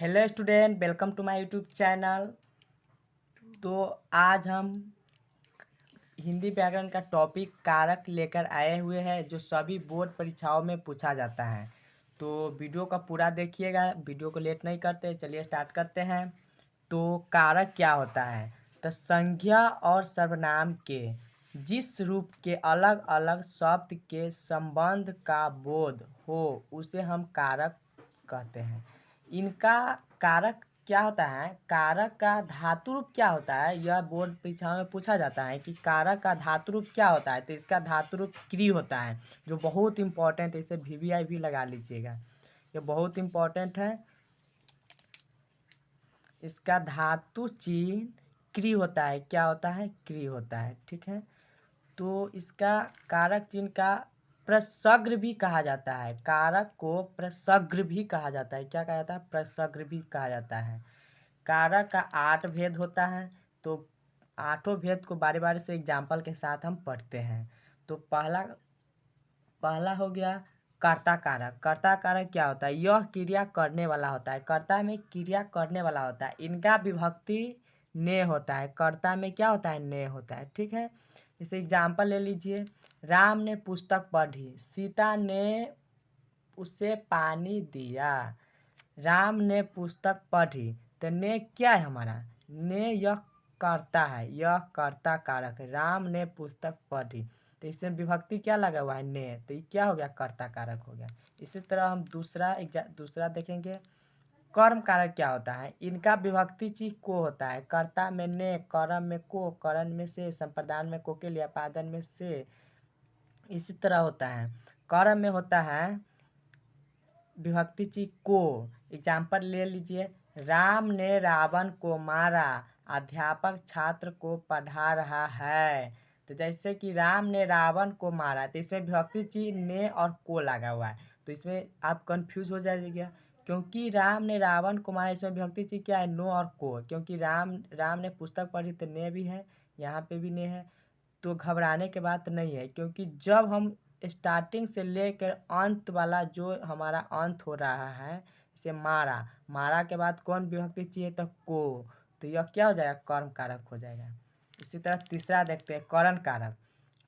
Hello student, welcome to my YouTube channel. तो आज हम हिंदी व्याकरण का टॉपिक कारक लेकर आए हुए हैं जो सभी बोर्ड परीक्षाओं में पूछा जाता है। तो वीडियो का पूरा देखिएगा, वीडियो को लेट नहीं करते, चलिए स्टार्ट करते हैं। तो कारक क्या होता है? तो संज्ञा और सर्वनाम के जिस रूप के अलग अलग शब्द के संबंध का बोध हो उसे हम कारक कहते हैं। इनका कारक क्या होता है? कारक का धातु रूप क्या होता है? यह बोर्ड परीक्षा में पूछा जाता है कि कारक का धातु रूप क्या होता है। तो इसका धातु रूप क्री होता है, जो बहुत इंपॉर्टेंट है। इसे VVI भी लगा लीजिएगा, ये बहुत इंपॉर्टेंट है। इसका धातु चिन्ह क्री होता है। क्या होता है? क्री होता है, ठीक है। तो इसका कारक चिन्ह का प्रसग्र भी कहा जाता है। कारक को प्रसग्र भी कहा जाता है। क्या कहा जाता है? प्रसग्र भी कहा जाता है। कारक का 8 भेद होता है। तो 8 भेद को बारी बारी से एग्जाम्पल के साथ हम पढ़ते हैं। तो पहला हो गया कर्ता कारक। कर्ता कारक क्या होता है? यह क्रिया करने वाला होता है। कर्ता में क्रिया करने वाला होता है। इनका विभक्ति ने होता है। कर्ता में क्या होता है? ने होता है, ठीक है। जैसे एग्जाम्पल ले लीजिए, राम ने पुस्तक पढ़ी, सीता ने उसे पानी दिया। राम ने पुस्तक पढ़ी, तो ने क्या है हमारा? ने यह कर्ता है, यह कर्ता कारक है। राम ने पुस्तक पढ़ी, तो इसमें विभक्ति क्या लगा हुआ है? ने। तो ये क्या हो गया? कर्ता कारक हो गया। इसी तरह हम दूसरा देखेंगे। कर्म कारक क्या होता है? इनका विभक्ति चीज को होता है। कर्ता में ने, कर्म में को, करण में से, संप्रदान में को के लिए, अपादन में से। इसी तरह होता है। कर्म में होता है विभक्ति चीज को। एग्जाम्पल ले लीजिए, राम ने रावण को मारा, अध्यापक छात्र को पढ़ा रहा है। तो जैसे कि राम ने रावण को मारा, तो इसमें विभक्ति चीज ने और को लगा हुआ है। तो इसमें आप कंफ्यूज हो जाइएगा, क्योंकि राम ने रावण को मारा, इसमें विभक्ति चीज क्या है? नो और को। क्योंकि राम ने पुस्तक पढ़ी, तो ने भी है, यहाँ पे भी ने है। तो घबराने की बात नहीं है, क्योंकि जब हम स्टार्टिंग से लेकर अंत वाला जो हमारा अंत हो रहा है, जैसे मारा, मारा के बाद कौन विभक्ति चाहिए? तो को। तो यह क्या हो जाएगा? कर्म कारक हो जाएगा। इसी तरह तीसरा देखते हैं, करण कारक।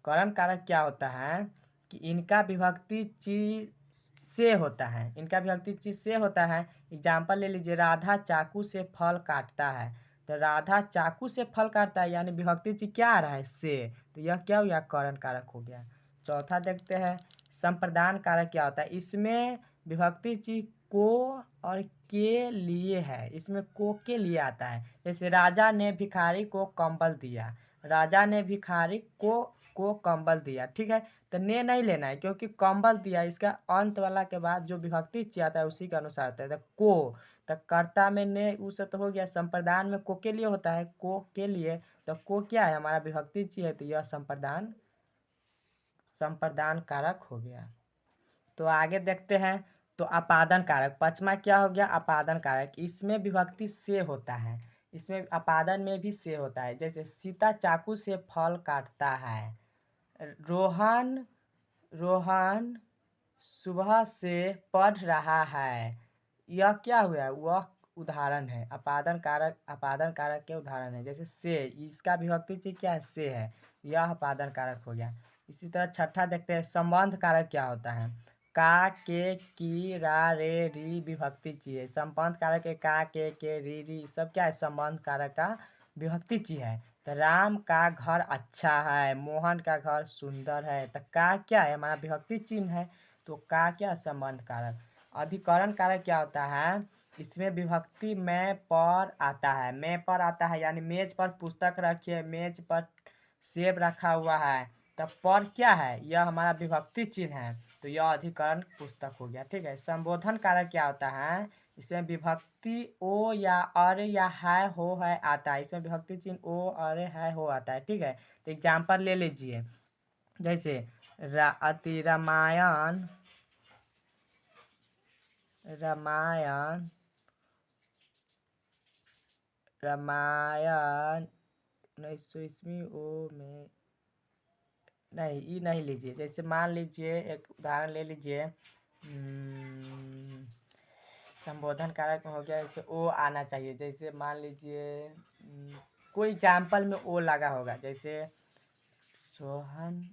करण कारक क्या होता है कि इनका विभक्ति चीज से होता है। इनका विभक्ति चीज से होता है। एग्जाम्पल ले लीजिए, राधा चाकू से फल काटता है। तो राधा चाकू से फल काटता है, यानी विभक्ति चीज क्या आ रहा है? से। तो यह क्या हो गया? करण कारक हो गया। चौथा देखते हैं, संप्रदान कारक क्या होता है? इसमें विभक्ति चीज को और के लिए है। इसमें को के लिए आता है। जैसे राजा ने भिखारी को कंबल दिया, राजा ने भिखारी को कंबल दिया, ठीक है। तो ने नहीं लेना है, क्योंकि कंबल दिया इसका अंत वाला के बाद जो विभक्ति चीज आता है उसी के अनुसार आता है। तो को, तो कर्ता में ने उस तो हो गया। संप्रदान में को के लिए होता है, को के लिए। तो को क्या है? हमारा विभक्ति चीज है, तो यह संप्रदान कारक हो गया। तो आगे देखते हैं। तो अपादन कारक, पांचवा क्या हो गया? अपादन कारक। इसमें विभक्ति से होता है। इसमें अपादन में भी से होता है। जैसे सीता चाकू से फल काटता है, रोहन रोहन सुबह से पढ़ रहा है। यह क्या हुआ? वह उदाहरण है। अपादन कारक के उदाहरण है। जैसे से, इसका विभक्ति चीज क्या है? से है, यह अपादन कारक हो गया। इसी तरह छठा देखते हैं, संबंध कारक क्या होता है? का, के, की, रा, रे, री विभक्ति चीज है। संबंध कारक के का, के, री सब क्या है? संबंध कारक का विभक्ति चीज है। तो राम का घर अच्छा है, मोहन का घर सुंदर है। तो का क्या है? हमारा विभक्ति चिन्ह है। तो का क्या? संबंध कारक। अधिकरण कारक क्या होता है? इसमें विभक्ति में पर आता है। में पर आता है, यानी मेज पर पुस्तक रखी है, मेज पर सेब रखा हुआ है। तब पर क्या है? यह हमारा विभक्ति चिन्ह है। तो यह अधिकरण पुस्तक हो गया, ठीक है। संबोधन कारक क्या होता है? इसमें विभक्ति ओ या अरे या है हो है आता है। इसमें विभक्ति चिन्ह ओ अरे है हो आता है, ठीक है। तो एग्जाम्पल ले लीजिए, जैसे अति रामायण रामायण रामायण 1900 ओ में नहीं, ये नहीं लीजिए। जैसे मान लीजिए, एक उदाहरण ले लीजिए, संबोधन कारक में हो गया, जैसे ओ आना चाहिए। जैसे मान लीजिए कोई एग्जाम्पल में ओ लगा होगा, जैसे सोहन,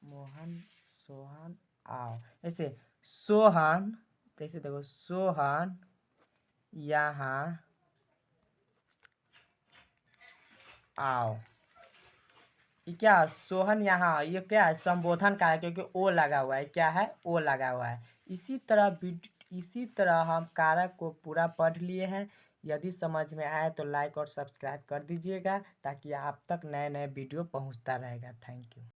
मोहन, सोहन आओ। जैसे सोहन, जैसे देखो सोहन यहाँ आओ। ये क्या सोहन यहाँ, ये क्या है संबोधन का है, क्योंकि ओ लगा हुआ है। क्या है? ओ लगा हुआ है। इसी तरह हम कारक को पूरा पढ़ लिए हैं। यदि समझ में आए तो लाइक और सब्सक्राइब कर दीजिएगा, ताकि आप तक नए नए वीडियो पहुंचता रहेगा। Thank you.